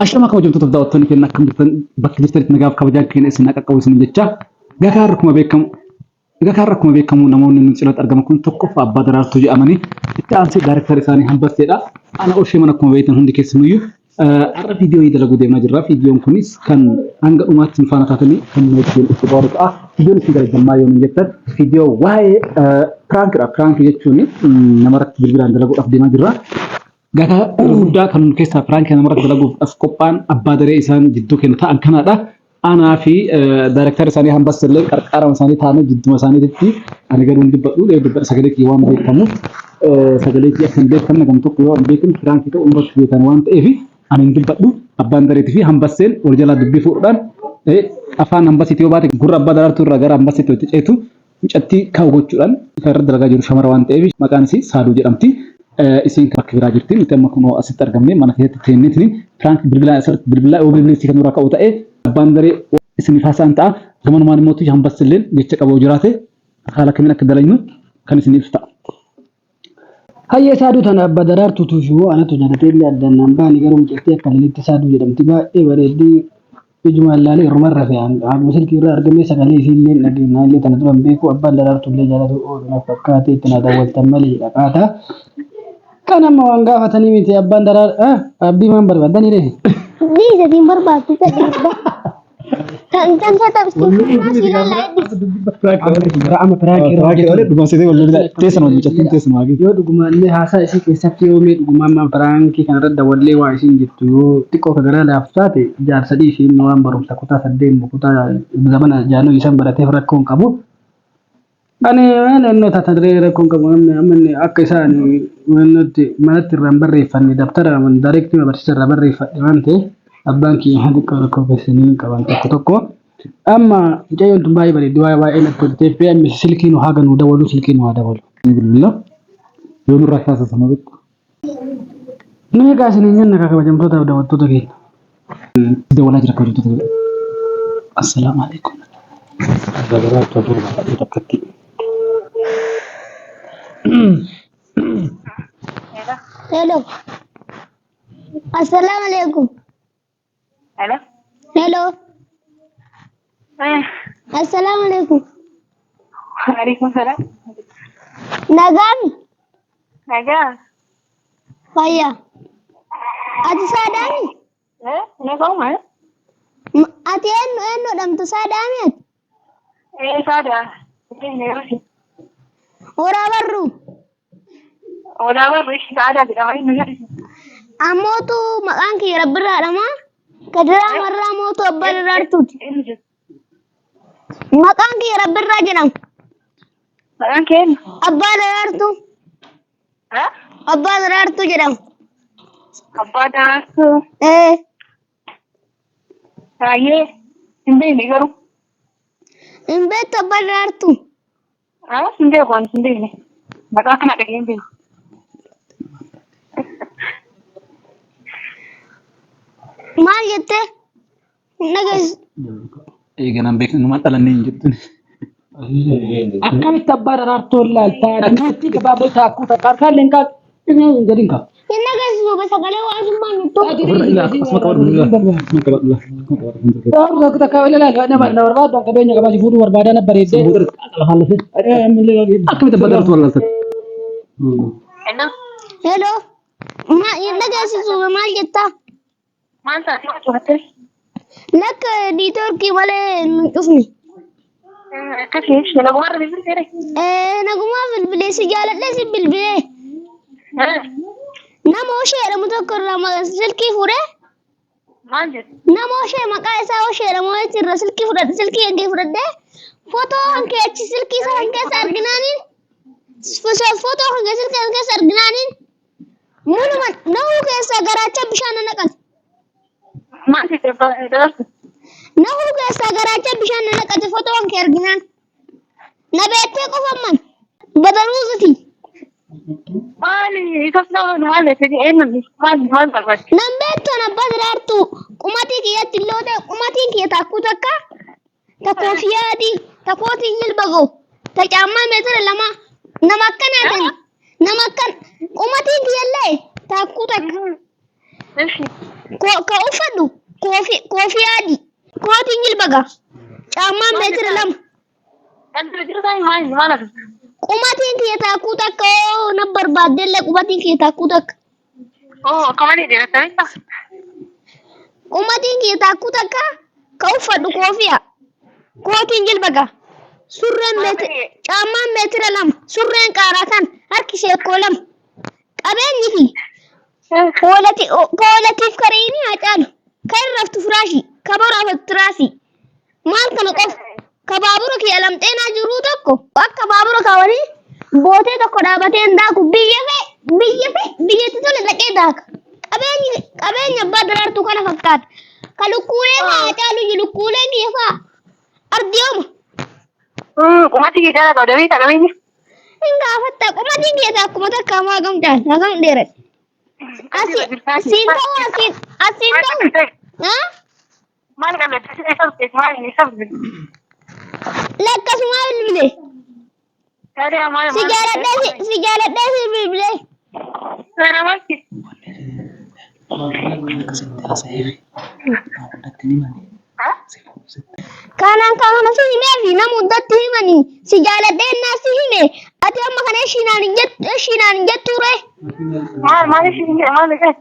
أشرما كوجم تبدأ وتوني كنا كم بكتير نجاب كوجان كنا سناك كويس من جتة جاكاركم بيكم نمون نسلت أرجع كون تكف أبى درار تجي أماني التأنسي دايركتور ثاني هم بس تلا أنا أول شيء منكم بيتن هندي كسميو أرى فيديو يدل قدي ما جرى فيديو كونيس كان عنق أمات سنفانا تاتني كان مجال إختبارات فيديو نسيجر جماعة يوم جتة فيديو واي فرانك يجتوني نمرت بالبلاد دلقوا أفدي ما جرى جاكا ودا كان كيسا فرانك نمرت دلقوا أسكوبان أبى دري إنسان جدو كنا تان كندا أنا في دايركتور ثاني هم بس اللي أرى ثاني ثاني جد مثاني تدي أنا قالوا ندي بقول يبدأ سجلك يوم بيتمو سجلك يكمل بيت كم نجم تقول بيتم فرانك تو عمرك في تنوان تأفي أنا ندي بقول أبان دريت فيه هم بس ورجلا دبي فوقان أفان هم بس يتيو بارك غور أبا دار تور رجال هم بس يتو مش أتي كاوغو تشلان فرد درجة جرو شمروان تأفي مكان سي سادو جرامتي إسين كبيرة جرتين يتم كونو أستر جمني mana كده تينيتني فرانك بالبلا أو بالبلا سيكون وراك أو تأ bandare isini fasanta zaman mani moti jam basilin jecha qabo jirate hala kamina kadalaynu kan isini ifta hayya saadu tana badarar tutushu ana to jadate illa dannan bani garum jetti kallitti saadu jedamti ba e baredi ijmal lali rumar rafian abu silki ra argame sagale sillen nagi nalle tan duram be ko abban darar tulle jalatu o na fakkati tana dawal tamali akata kana ma wanga fatani miti abban darar abbi man barbadani re ni jadi berbatu tadi kan saya tak mesti masih ama raake ole duguma sede wala tesan wala jatin tesan wagi yo duguma ne hasa isi ke sakki yo me duguma ma franki kan radda walle wa isin jittu yo tikko ka gara la afsate jar sadi fi no am barum sakuta sadden bukuta zamana jano isan barate frakkon kabu ane no tatadre rakkon kabu amne akka isani manatti rambarre fanni daftara man direct ma barsi rambarre fadimante abbanki hadi ko besinin kaban tokko amma jayon tumbai bari duwa wa ina pote pm silkinu haga no dawalu silkinu ha dawalu billah yonu rakasa samabik ne ga sinin yan naka bajam tota dawatto to ge de wala jira ko to assalamu alaikum dagara to turba ta katti hello assalamu alaikum hello assalamu alaikum Waalaikum salam. Nagami Naga. Faya ati sadami Ini kau mana? ati enno dam tu sadami Sada. Ini sih. ora barru Orang baru sih ada di dalam ini. amotu makanki rabbira dama kadra marra motu abbal rartut makanki rabbira jedam Orang ken. abbal rartu abbal rartu jedam Apa dah tu? Saya ini baru. imbet abbal rartu Sendiri kan sendiri. Maka kena kerja. mal jette nagas eeganaan beeknu ma dhalanne hin jirtun akkamitti abbaa daraartoo ilaalta akkamitti gabaaboo taakuu takka harkaan leenkaa inni jedhin ka nagas suba sagale waasummaa nuttu takka ilaalaa nama barbaadu akka beenya gabaasi fuudhuu barbaadan bareeddee akkamitti abbaa daraartuu walaalsatti hello nagas suba mal jetta Mantap, macam tu. nak di Turki male nutufni Kasih, kalau kemarin bisa sih. naguma bilbile si jaaladhe si bilbile nama oshee mutakkarra silki fure Manjat. nama oshee maqaa isaa oshee mootirra silki fudhadhe silki hanke fudhadhe footoo hanke achi silki isa hankeessa arginaanin footoo hanke silki hankeessa arginaanin muluma nahu keessa garaacha bishaan naqan Manjat terus. nahu keessa garaacha bishaan naqate footoo hanke arginaan na beettee qofamman badaruusuti Mali, itu semua mana? Jadi enak. Mal bagus. Nambeetto abbaa daraartu qumatii kiyyatti illoote qumatiin kiyya takkuu takka ta koofiyaa adii ta kootiin jilba ga'u ta caammaa meetira lama nama akkanaatin nama akkan qumatiin kiyyallee takkuu takka. Eeshi. Ka'uufadhu koofii adii kootiin jilbaga caammaan meetira lama qumatiin kiyya taakkuu takka na barbaaddellee qumatiin kiyya taakkuu takka qumatiin kiyya taakkuu takka ka'uufadhu koofiya kootiin jilbaga surreen caammaan meetira lama surreen qaaraa kan harki sheekoo lama qabeenyi fi koolatiif kariini haa caalu kan raftu firaashi kaboraafatu tiraasi maal kana qofa kabaabura kiyya lamxeenaa jiruu tokko akka baabura kaawwanii bootee tokko dhaabatee hin daaku biyyatti tole dhaqee daaka qabeenya abbaa daraartuu kana fakkaata ka lukkuulee haa caalu lukkuulee kiyya fa'a ardiyooma qumatii kiyya jala qabdamii qabeenyi hin gaafatta qumatiin kiyya akkuma takka hamaa gamtaan hagam dheeradhe asiin ta'u maal qabdatti eessatti maal inni sabbi lakkasuma bilbile si jaaladhee si bilbile kanaan kana si himee fi nama hundatti himanii si jaaladhee naa si hime ati amma kana shinaan hin jetture maal ishiin jedhe maal ishee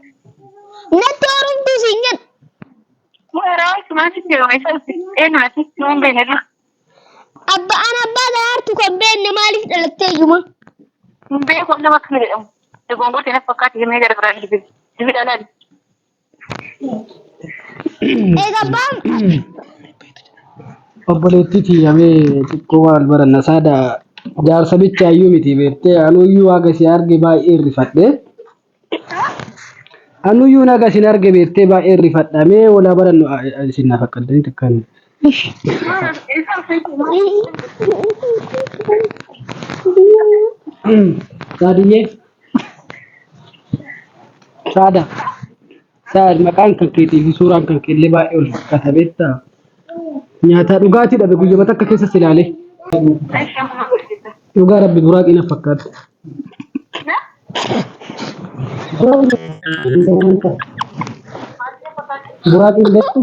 natti horumtu si hin jedhu Abbaan abbaa daraartuu kan beekne maaliif dhalattee juma? Egaa abbaan obboleettiiti yamee xiqqoo maal baranna saada jaarsa bichaayyuu miti beektee anuyyuu haga si arge baay'ee irrifadhe. Anuyyuu naga sin arge beektee baay'ee irrifadhamee walaa barannu isin naaf akkaldanii takkaan. Saadiyyee saad maqaan kan keetii fi suuraan kan keellee baay'ee ol fakkaata beektaa nyaata dhugaatii dhabe guyyama takka keessas ilaale dhugaa rabbi buraaqii na fakkaata. Buraaqiin beektu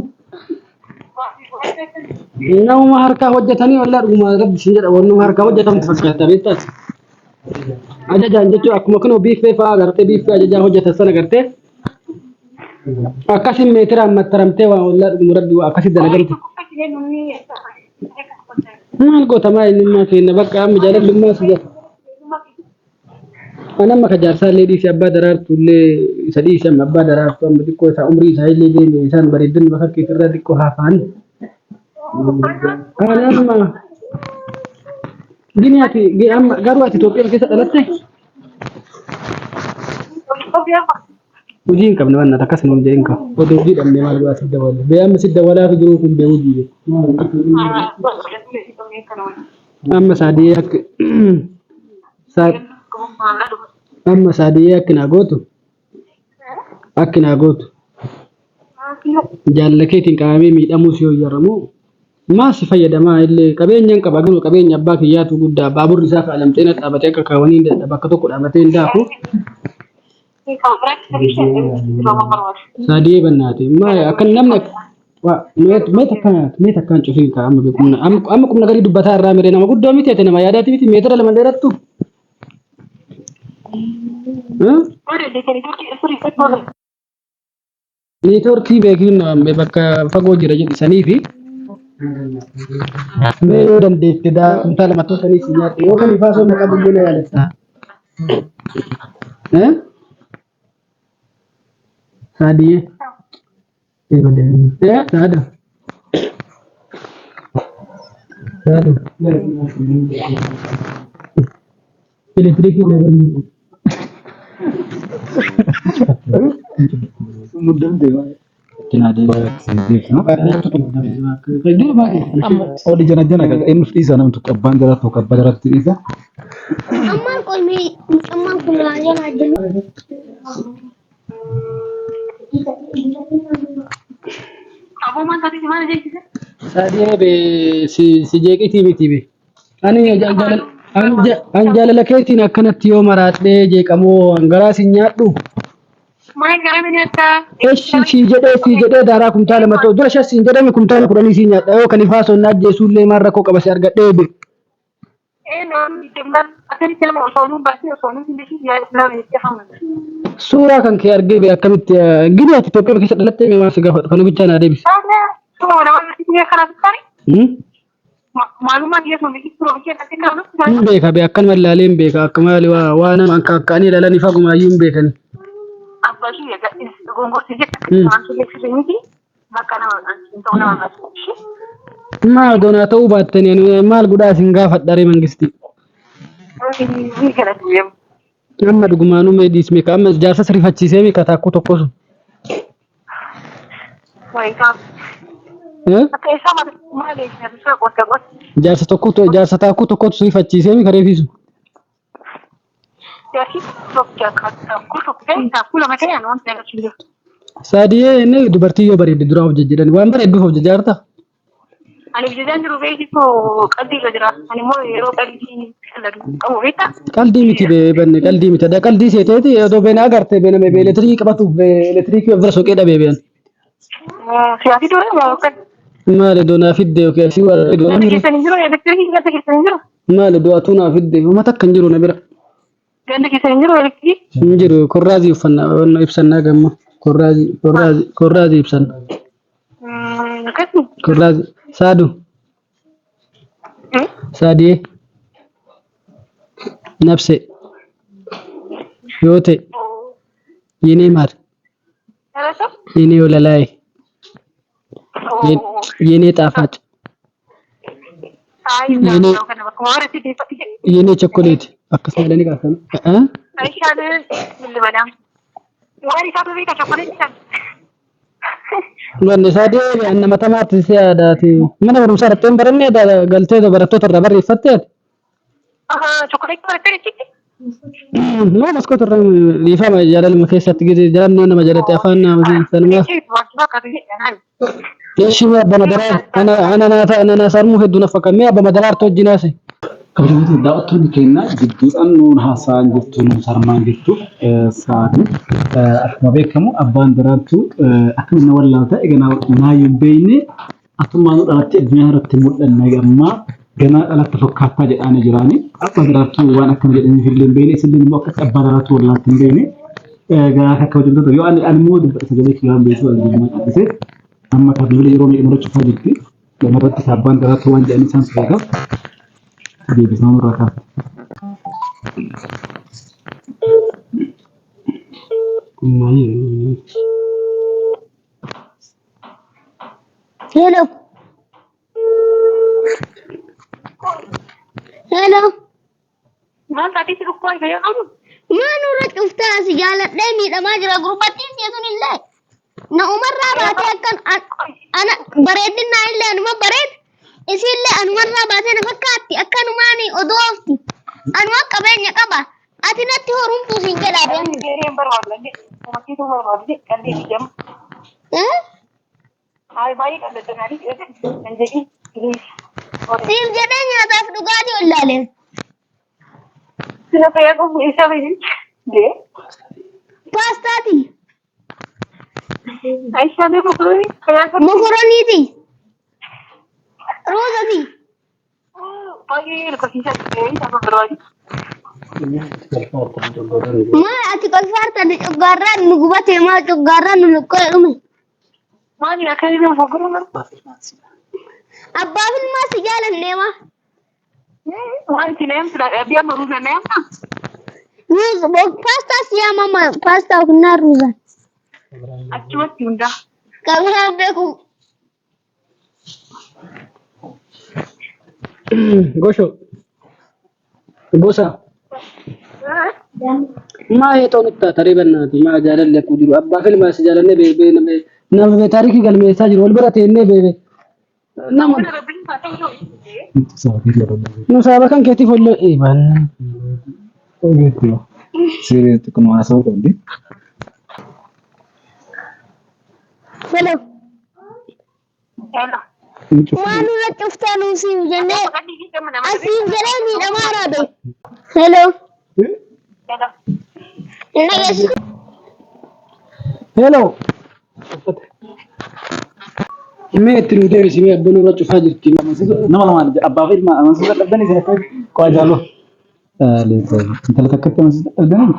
nama harkaa hojjetanii walaa dhuguma rabbi siin jedha wanuma harkaa hojjetamtu fakkaata beektaas. Ajajaan jechuun akkuma kunoo biiffee fa'aa agartee biiffee ajajaa hojjetan sana agartee akkasin meetiraan mattaramtee waan walaa dhuguma rabbi waa akkasi dalagamte. Maal gootamaa innimmaa keenya bakka amma jaalalummaa si jala. Anamma kajaarsaa illee dhiisee abbaa daraartuu illee isa dhiisee abbaa daraartuu amma xiqqoo isaa umrii isaa illee deeme isaan bareedina bakka keetirraa xiqqoo haafaan. Anamma gini ati garuu ati Itoophiyaa keessa dhalatte hojii hin qabne waan akkas nuun jeen ka oduu hojii dhabnee maal goota sidda wala bee amma sidda walaa fi jiruu kun bee hojii amma saadii akka amma saadii akkina gootu jaallakeetiin qabamee miidhamuus yoo yaramu maasi fayyadamaa illee qabeenyaan qaba garuu qabeenya abbaa kiyyaatu guddaa baaburri isaa faalamtee na dhaabatee akka kaawwanii bakka tokko dhaabatee hin daaku. Saadii bannaate maa akka namni mee takkaan cufiin kaa amma qubna garii dubbataa irraa miree nama guddoo miti ati nama yaadaati miti meetira lama dheerattu. Neetworkii beekiin bakka fagoo jira jedhisanii fi mee yoo dandeette kuntaala mattoo sanii si nyaate yoo kan ifaa sooma qabu illee na yaadatta. Saadiyee. Saada. Elektrikii dabaluu. Muddam deemaa. Kina deemaa. Oli jana kan inni fisa nama tu kabbaan jara tu kabbaa jara tu isa. ammaan kun yana jiru. Saadiyee be si jeeqitii miti be. An jaalala keetiin akkanatti yoo maraadhee jeeqamoo garaa si nyaadhu ما يقرأ أنت إيش سي جدة دارا كمتالة ما تو درش سي جدة من كمتالة كراني سي نيا أيوة كنيفاس وناد جيسول لي مرة كوكا بس أرجع ديبي إيه نعم تمام أكيد كلام أصولون بس أصولون في شيء يا إسلام يتفهم سورة كان كي أرجع بأكمل جدي أتتوقع بكيس دلت تيجي ما سجى كانوا بيجانا ديبس هذا هو أنا ما أدري خلاص ثاني معلومات يسمع بيجي تروح كذا تكلم بيكا بأكل ملالين بيكا أكمل وأنا من كاني لا نفاق ما يوم بيكني أبغى شيء يا جالس تقول قصدي كذا عن شيء كذي ما كان أنت ما ما دونا توبة يعني ما الجودة سنجافة داري منجستي أنا كذا تقول أما دعمانو ميديس ميكا أما جالس سريفة تشيسه ميكا تاكو تكوسو ويكا أكيد ما ليش نفسه قط جالس تاكو تكوسو سريفة تشيسه ميكا ريفيسو يا شيء سوكا كذا كل ما كان أنا أنت نشيله سادية إنه دبرتي يو بريد دراو جدًا وان بريد بفوج جارتا أنا بجدان روبي تو قدي قدرة أنا مو يروح قدي أو هيتا قلدي ميتي ببن قلدي ميتا ده قلدي سيتي يا دو بين أغرتي بين ما بإلكتريك باتو بإلكتريك يفرسو كده بيبين سياسي دورة ما وقت ما لدونا في الديو كيسي ورد أنت كيف تنجرو يا دكتور كيف تنجرو ما لدواتونا في الديو وما تكنجرو نبرا أنت كيف تنجرو يا دكتور نجرو كرازي فنا إبسنا جمّا كرازي إبسنا كسي كرازي سادي نفسي يوتي يني مار يني ولا لاي يني تافات يني شوكولات أكسر لني كاسن أيشان اللي بدام وأنا كاتو بيكا شوكولات wanni sadii anna matamaatti siyaadaati mana barumsaa irratti hin baranne galtee barattoota irraa barreeffatteet شوكولات ما تريتي maa maskoota irra dhiifama jaalalma keessatti gidi jalannoo nama jalatti afaan nama sanuma ishii abba madaraa ana sarmuu hedduu nafa kan mee abba madaraa artoo jinaase kabajamtoota daawwattoonni keenya gidduudhaan nuun haasa'an jirtu nuun sarmaan jirtu sa'aatii akkuma beekamu abbaan daraartuu akkuma inni wallaalta egaa naayyuu beeyne atummaan dhalattee addunyaa irratti mul'anne gammaa ganaa dhalatta fakkaataa jedhaanii jiraani abbaa daraartuu waan akkana jedhanii fillee beeyne isillee immoo akka abbaa daraartuu wallaalti hin beeyne egaa akka kabajamtoota yoo ani immoo dubbata sagalee kiyyaan beeksisuu addunyaa qaqqisee amma kabajamtoota yeroo meeqa marachuufaa jirti gamarratti abbaan daraartuu waan jedhanii isaan sodaata. Bisa mereka. Hello. Hello. ما تاتي سلوك كويس يا أبو ما نورك افتح سجالة دمي لما جرى غربتين سيسون الله نعمر رابعة كان أنا بريدنا إلا أنا ما بريد isille anumarraa baatee na fakkaatti akkanumaani odoo ofti anuma qabeenya qaba ati natti horumtuu siin jedhaa Deeriin barbaadde uummattiitu barbaadde qalbii biyyamu hayi baay'ee qallatanaanii kan jedhi siif jedhee nyaataaf dhugaatii wallaaleen sina fayyaa qabu isa fayyadu paastaati Aishaadee mokoroniiti روزتي طيب الكوسيسة إيش أبغى برواجي ما أتيك الفارت اللي جاران نقبته ما جاران نقول أمي ما أدري أكيد ما فكرنا أبا في ما سجال النيمة ما أنت نام ترى أبي أما روزا نام روز باستا سيا ماما باستا وكنا روزا أشوف توندا كمان بيكو Gosho. Bosa. Ma ye to nutta tariban naati ma jaalalle ku jiru abba filma si jaalanne be nama be tariki galme sa jiru wal barate ne be nama no saba kan keti follo e ban Siri tukun masuk tadi. Hello. Hello. Malu la cuftanu siif jennee asiif jedhee miidhamaa raade. Hello. Hello. Nageessu. Hello. Mee itti nuti isin abboon irra cufaa jirti. nama lamaan abbaa fi ilma amansiisa dhabdanii isin akka qo'a jaaloo. Intala takkatti amansiisa dhabdanii.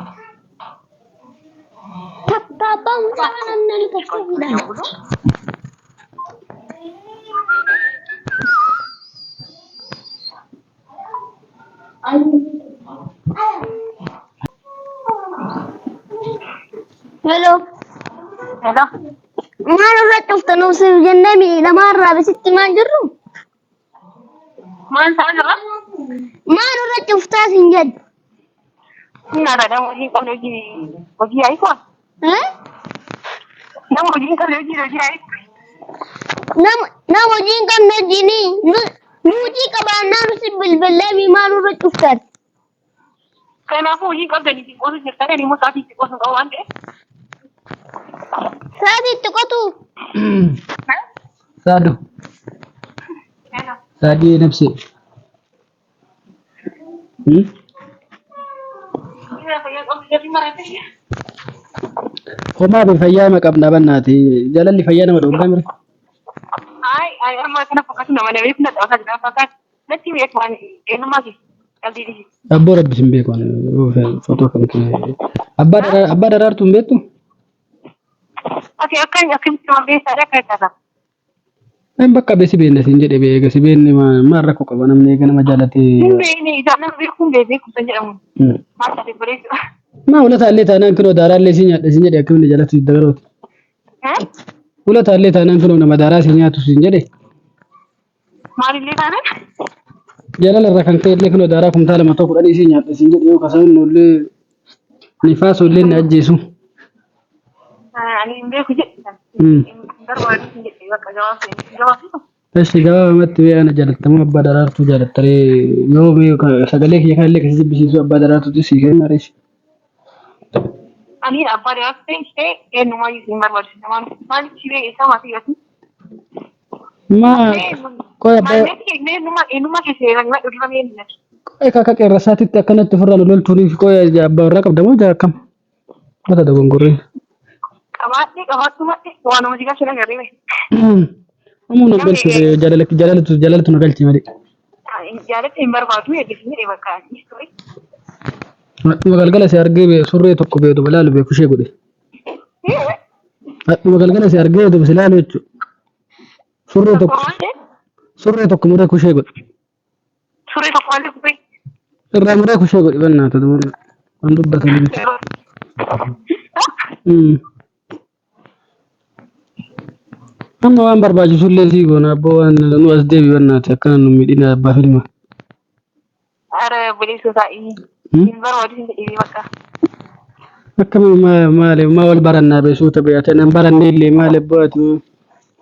Papa mucaa namni tokko fuudhan. Hello. Hello. Maal irra cuftan usiif jennee miidhamaa bisitti maal jirru? Maal ta'aa jira? Maal irra cuftaa siin jedhu? Nada, hojii qabne hojii ayikwaa. Nama hojii qabne hojii ayikwaa. Nama hojii hin qabne hojiini. Hojii qabaannaa nuti bilbilee maal irra cuftan? Kanaafuu hojii qabdanii fi qosu jirtanii immoo sa'aatii itti qosu qabu waan ta'eef. Sa'aatii itti qotu. Saadu. Saadii nafsi. Homaa fi fayyaa ma qabna bannaati. Jaalalli fayyaa nama dhoobbaa mire. Ay, amma kana fakkaatu nama nama beekna dhawataa jira fakkaatu. Natti beeku waan eenyummaa fi qalbii dhiisi. Abboo rabbi sin beeku footoo kan kee. Abbaa daraartuu hin beektu? Ati akkamitti nama beeksaadha akka itti Bakka beesi beekna siin jedhe beeka si beekni maal rakkoo qaba namni eega nama jaalatee. Hin beekne isaan nama beekuun beeku kan jedhamu. Maal taatee bareedu. Maa ulataallee taanaan kunoo daaraallee si nyaadha siin jedhe akkamitti jaalatu si dagarooti. Ulataallee taanaan kunoo nama daaraa si nyaatu siin jedhe. Maalillee taanaan? Jaalala irraa kan ka'e illee kunoo daaraa kumtaala mataa kudhanii si nyaadha siin jedhe yoo kasaan illee nifaasoo illee ni ajjeesu. Ani hin beeku jedhe. Barbaadu hin jedhe bakka gabaabsisu. Tashi gabaabumatti bee ana jaalattamu abbaa daraartuu jaalattaree yoo sagalee kiyya kanallee kasi jibbisiisu abbaa daraartuutti sii kenna reeshi. Ani abbaa daraartuu ta'e eenyumaayyuu siin barbaadu. Maaliif shiree isaa maatii gatii? Maa qoy abbaa eenyummaa keessa eegamaa dhurra eenyudha. qoy kakka qeerrasaatitti akkanatti ofirraan loltuuniif qoy abbaa warraa qabdamoo jaakkam? Mata dogongorree. Qabaattu maddee waan nama jigaa shira garee bahe. Ammoo na galchu jaalalatu na galchi malee. Jaalatti hin barbaadu eeggisiin jedhee bakka istori. Galgala si argee surree tokko beeku balaalu beeku ishee godhe. Galgala si argee dubbisi laalu jechuudha. Surree tokko muree kushee godhe. Surree tokko malee kubbee. Irraa muree kushee godhe bannaata dubbata. Waan dubbatanii miti. Amma waan barbaachisullee sii goona abboo waan nu as deebi bannaati akkana nu miidhina abbaa filma. Ara bilisuu taa'ii. Hin barbaadu hin jedhee bakka. Akkamitti maal wal barannaa beesuuta beeyate nan baranne illee maal abbaatu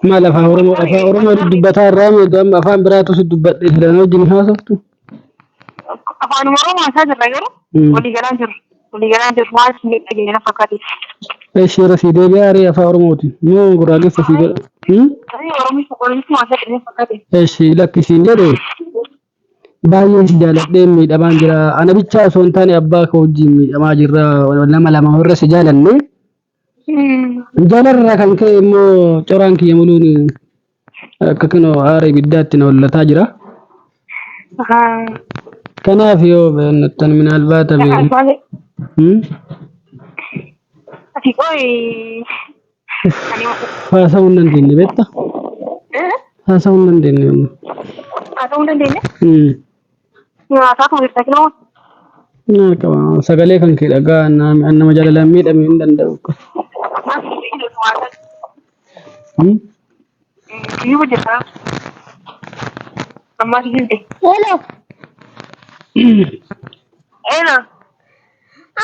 maal afaan oromoo dubbataa irraa meedu amma afaan biraatu si dubbadhe filan wajjin haasoftu. Afaan oromoo haasaa jirra garuu walii galaan jiru. Walii galaan jiru maal isin dhageenya fakkaate. Ishee rasii deebi'aa ree afaan oromooti moo guraageessa sii godha. Oromichi haasaa dhageenya fakkaate. Ishee lakkisiin jedhee. Baay'ee si jaaladhee miidhamaan jira. Ana bichaa osoo hin taane abbaa koo wajjin miidhamaa jirra. Lama warra si jaalanne. Jaalarraa kan ka'e immoo coraan kiyya muluun akka kunoo aara ibiddaatti na hollataa jira. Kanaaf yoo beeknattan minaal baata beeku. Ati qoy. Haasa'uu hin dandeenye beektaa? Haasa'uu hin dandeenye. Haasa'uu hin dandeenye? Nyaataa kan hir'isa kiloo. Qaba sagalee kan kee dhagaa nama jaalalaan miidhame hin danda'u. Kiyyu hojjetaa. Ammaa si jirte. Hello. Hello.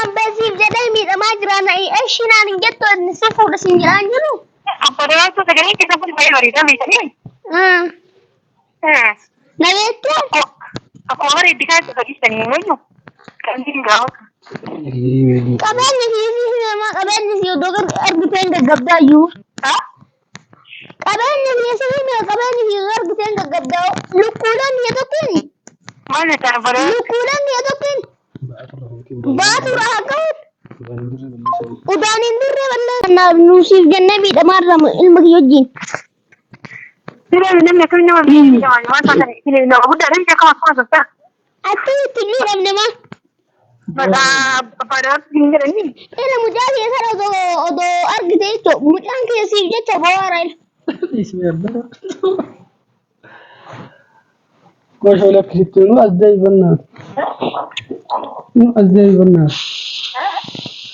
Abbasiif jedhee miidhamaa jiraan ishinaan hin jettu si fuudha siin jiraan jiru. Abba daraartuu sagalee keessa fuudhi baay'ee bareedaa beekanii. Na beektu? Akkuma bareeddi kan itti fakkistanii hin wayyu. Kan jiru gaafata. Qabeenyi fi iddoo argiteen gaggabdaayyuu. Qabeenyi fi argiteen gaggabdaa lukkuudhaan biyya tokkoon. Maal jettaan bara? Lukkuudhaan biyya tokkoon. Baatu raa qabu. Udaanin dirree bal'aa nuusiif jennee miidhamaa ilma kiyya wajjin. Sila namni akka nama biyyee waan taatanii sila nama guddaadha jecha kama akkuma sossaa. Akkamitti miidhamne maa? Baadiyyaa hin jedhanii. Ila mucaa kiyya sana odoo argite jechuudha. Mucaan kiyya siif jecha bohaara ila. Gosa lakkisitti nu as deebifannaa. Nu as deebifannaa.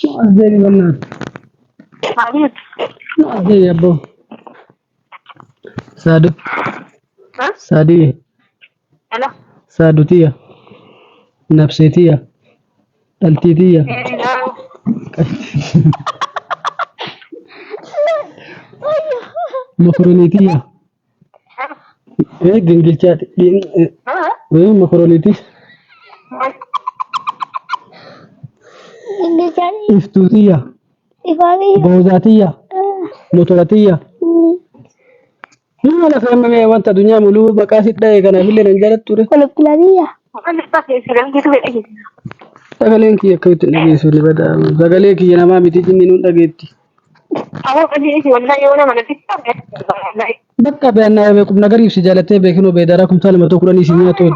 Nu as deebifannaa. Maaliif? Nu as deebi abboo. Saadu. Saadii. Ala. Saadutiya. Nafseetiya. Dhaltiitiya. Makaroniitiya. Gingilchaati. Makaroniiti. Ingilizaan Iftuutiya. ifaanii. Boozaatiya. Motoratiya. Nama lafa himame wanta addunyaa muluu maqaa sitti dha'e kanaafillee nan jaalatu ture. Kolokkilaatiya. Sagaleen kiyya akkamitti hin dhageessu ni badaamu. Sagalee kiyya namaa miti jinni nuun dhageetti. Bakka beeknaa beekum nagariif si jaalattee beekinoo beedaraa kumtaala matoo kudhanii si nyaatu.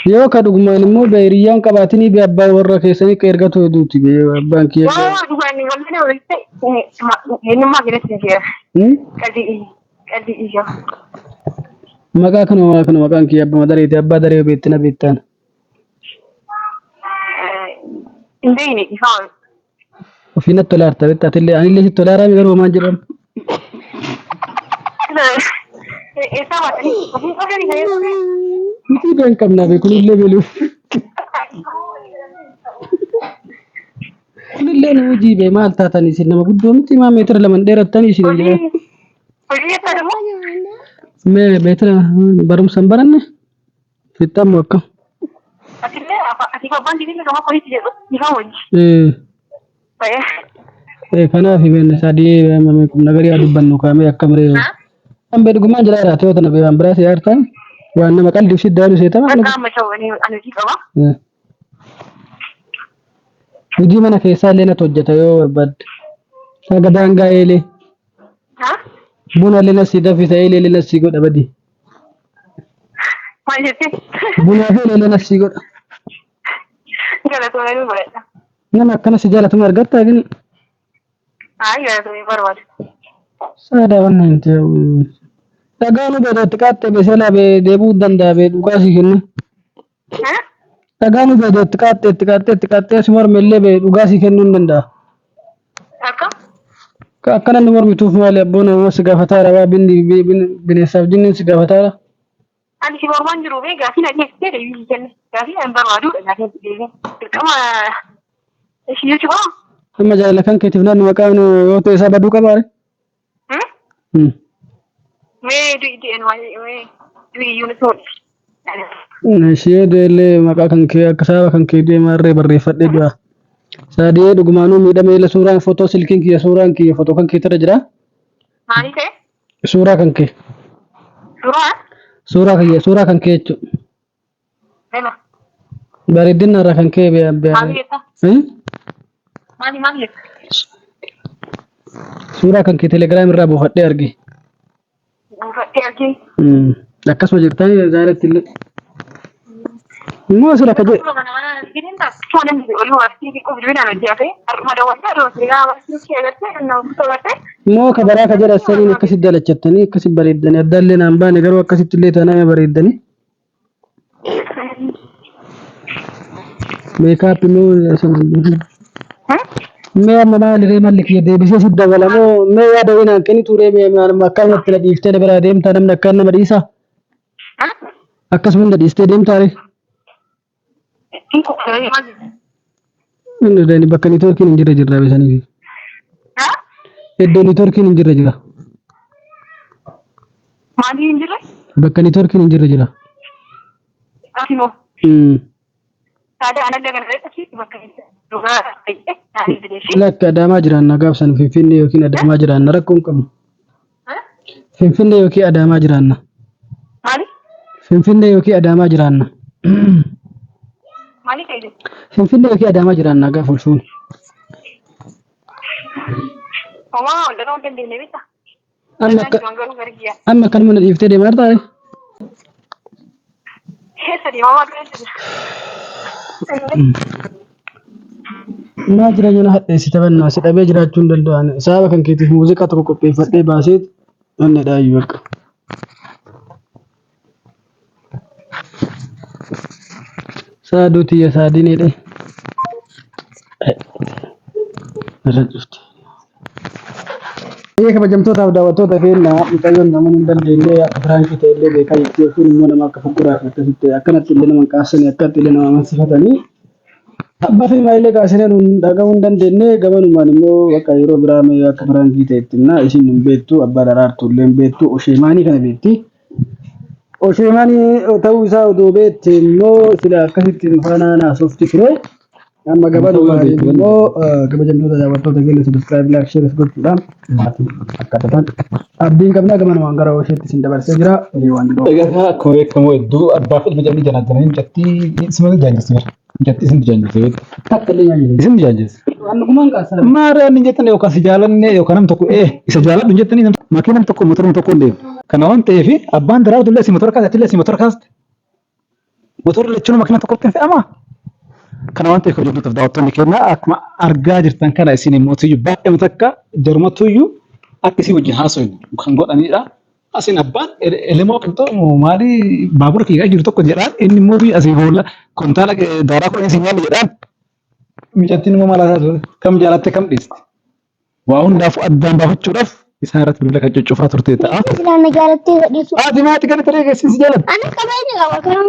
Yoo ka dhugumaan immoo beeriyyaan qabaatinii bee abbaa warra keessanii ka ergatu heduuti bee abbaan kiyya. Maqaa kanuma maqaan kiyya abbaa madareeti abbaa daree beettina beettaan. Ofiinatti tolaarta beektaatillee anillee sitti tolaaraa mi garuu maan jedhamu. Miti been qabnaa bee kunillee beeluuf. Kunillee nu hojii bee maal taatan isin nama guddoo miti maa meetira laman dheerattanii isin hin jedhan. Mee meetira barumsan baranne fixxammoo akkam. Kanaaf himeen sadii nagarii dubbannu kaamee akkam ree. Kan bee dhugumaan jira jiraate yoo tana bee waan biraa si yaartan waan nama qalbii si daanu seetama. Hojii mana keessaa illee natti hojjeta yoo barbaadde. Saga daangaa eelee. Buna illee nasi danfisa eelee illee nasi godha badii. Buna fi eelee nasi godha. Nama akkana si jaalatu argatta gini. Saada wannan hin ta'u. Dhagaanu beedatti qaaxxee beeselaa bee deebuu danda'a bee dhugaa si kennu. Dhagaanu beedatti qaaxxee si mormellee bee dhugaa si kennuu hin danda'a. Akkana inni mormituuf maali abboon nama si gaafataara waa bineensaaf jinniin si gaafataara. Ani si mormaan jiru bee gaafii na geessitee deebii kenne gaafii an barbaadudha gaafii deebii dirqama ishii jechuudha. Amma jaalala kan keetiif naannoo maqaan yoo ta'e isaa baduu qabaare. Mee du'ideen du'iyyuu ni soodhi. Ishee deellee maqaa kan kee akka saaba kan kee deemarree barreeffadhee du'a. Saadee dhugumaanuu miidhamee ila suuraan footoo silkiin kiyya suuraan kiyya footoo kan keetirra jira. Maali ta'e? Suuraa kan kee. Suuraa kan kee jechuudha. Bareedina irraa kan kee Maali? Suuraa kan kee telegiraam irraa buufadhee arge. Akkasuma jirtanii jaalatti illee. Immoo sila ka jedhe. Immoo ka baraa ka jedha saniin akkasitti dalachattanii akkasitti bareeddanii addaallee naan baane garuu akkasitti illee taanaa bareeddanii. Meekaap immoo mee amma maaliree malli kiyya deebisee si dabalamoo mee yaada inaan kenni turee mee akkanumatti na dhiiftee na biraa deemtaa namni akkaan nama dhiisaa. Akkasuma na dhiistee deemtaare. Inni bakka niitoorkiin hin jirre jirra beesaniif. Iddoo niitoorkiin hin jirre jira. Maali hin jirre? Bakka niitoorkiin hin jirre jira. Asimoo. Saada ana daga irratti bakka dhugaa ta'e lakka Adaamaa jiraanna gaafsan Finfinnee yookiin Adaamaa jiraanna rakkoo hin qabnu. Finfinnee yookiin Adaamaa jiraanna. Maali? Finfinnee yookiin Adaamaa jiraanna. Maaliif ta'e? Finfinnee fi Adaamaa jiran nagaa fulfuun. Homaa wanta ta'uu dandeenye bitta. Amma kan mana dhiiftee deemaa taa'e. Keessa deemaa jiru. Naa jireenya na hadheessite bannaa si dhabee jiraachuu hin danda'an. Sababa kan keetiif muuziqaa tokko qopheeffadhee baasee onne dhaayyuu akka. Saaduuti ya saadineedhe. Irra cufte. Kabajamtootaaf daawwattoota keenya mucayyoon nama hin dandeenye akka Firaankii ta'e illee beekaa jirti yookiin immoo nama akka fukkuraa fi akkasitti akkanatti illee nama qaasanii akkatti illee nama amansiifatanii abbaa fi maayillee kaasanii nuun dhaga'uu hin dandeenye gabanumaan immoo bakka yeroo biraa mee akka Firaankii ta'etti na isin hin beektu abbaa daraartu illee hin beektu Osheemaanii kana beekti. Osheemaanii ta'uu isaa odoo beekte immoo sila akkasitti faana naasofti ture. Amma gabanumaan immoo kabajamtoota daawwattoota keenya subscribe like share gochuudhaan akkaataan abdiin qabnaa gabanumaan gara Osheetti isin dabarsee jira. Egaa akkuma beekamu hedduu abbaa fi ilma jalli janaatanii mijattii isuma jaanjisee mijattii isin jaanjisee Takkallee nyaanjise. isin jaanjise. Wannumaan qaasala. Maaraan hin jettan yookaan si jaalanne yookaan nam tokko isa jaaladhu hin jettanii makiina nam tokko motora tokko illee kana waan ta'eef abbaan daraartu illee si motora kaasatti illee si motora kaaste motora lachuun makiina tokkotti hin fe'amaa. Kana waan ta'eef kabajamtootaaf daawwattoonni keenya akkuma argaa jirtan kana isin mootiyyuu baay'ee takka jarmatuyyuu akka isin wajjin haasofnu kan godhanidha. Asin abbaan elemoo qilxoo maali baabura kiigaa jiru tokko jedhaan inni immoo asii boolla kontaala daaraa kudhan isin nyaanne jedhaan. Mijattiin immoo maal haasa'u kam jaalatte kam dhiiste. Waa hundaafuu addaan baafachuudhaaf isaan irratti bilbila kan cuccufaa turte ta'a. Islaan jaalattee gadhiisu. Ati maatii gadi taree geessis jaalatu. Ani qabeenya qaba kan.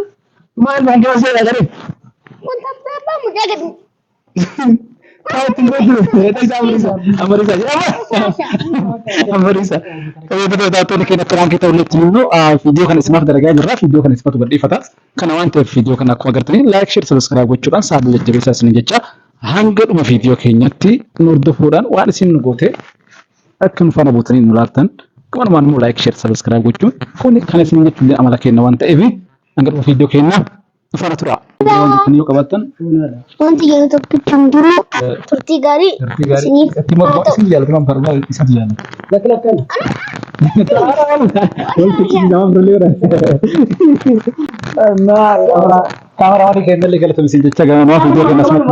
Maal waan keessa jedhaa garee. Wanta abbaa mucaa gadi. Kaatiin godhu amarisa amarisa kabajamtoota daawwattoonni keenya Firaankii ta'uu irratti immoo viidiyoo kana isinaaf dalagaa jirra viidiyoo kana isifatu gadhiifata kana waan ta'eef viidiyoo kana akkuma agartanii laayik sheer sabiskiraayib gochuudhaan saabila jajjabeessaa isin jecha hanga dhuma viidiyoo keenyatti nu hordofuudhaan waan isin nu goote akka nu faana buutanii nu laaltan qabanumaan immoo laayik sheer sabiskiraayib gochuun kun kan isin jechuun amala keenya waan ta'eef hanga dhuma viidiyoo keenyaa nu faana tura. Waan jettanii yoo qabaattan Wanti yeroo tokkitti jiru turtii gaarii isiniif itti morma isin jaalataman barnaa isa jaalatu. Lakkan. Kameraan keenya illee galatoomsin jecha gamaa viidiyoo kana asumatti